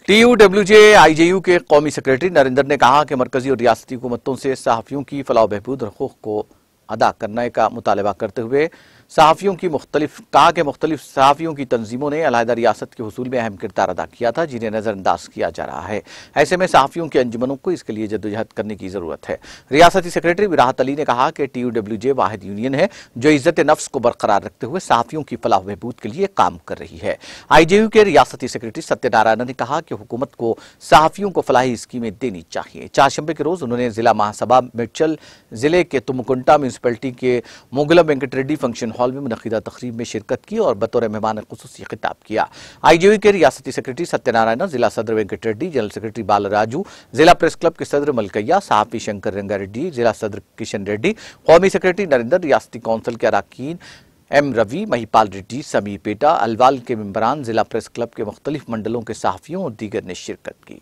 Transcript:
TUWJ IJU के कौमी secretary Narendra ने कहा कि मरकजी और रियासती हुकूमतों से सहाफ़ियों की फलाह व बहबूद और हुकूक़ को अदा करने का मुतालबा करते हुए सहाफ़ियों की तंजीमों ने अलहदा रियासत के हुसूल में अहम किरदार अदा किया था, जिन्हें नज़रअंदाज किया जा रहा है। ऐसे में सहाफ़ियों की अंजुमनों को इसके लिए जद्दोजहद करने की ज़रूरत है। रियासती सेक्रेटरी विराहत अली ने कहा कि TUWJ वाहिद यूनियन है जो इज़्ज़त नफ्स को बरकरार रखते हुए सहाफ़ियों की फलाह बहबूद के लिए काम कर रही है। IJU के रियासती सेक्रेटरी सत्यनारायण ने कहा कि हुकूमत को सहाफ़ियों को फलाही स्कीमें देनी चाहिए। चारशंबे के रोज़ उन्होंने जिला महासभा मिर्चल जिले के तुमकुंटा म्यूनसिपलिटी के मुगलम वेंकट रेड्डी फंक्शन हॉल में मुनक़िदा तक़रीब में शिरकत की और बतौर मेहमान ख़ुसूसी खिताब किया। IJU के रियासती सेक्रेटरी सत्यनारायण, जिला सदर वेंकट रेड्डी, जनरल सेक्रेटरी बालराजू, जिला प्रेस क्लब के सदर मलकैया, सहाफ़ी शंकर रंगारेड्डी, जिला सदर किशन रेड्डी, कौमी सेक्रेटरी नरेंद्र, रियासती कौंसिल के अरकान M रवि, महिपाल रेड्डी, समीर पेटा, अलवाल के मेंबरान, जिला प्रेस क्लब के मुख्तलिफ मंडलों के सहाफ़ियों और दीगर ने शिरकत की।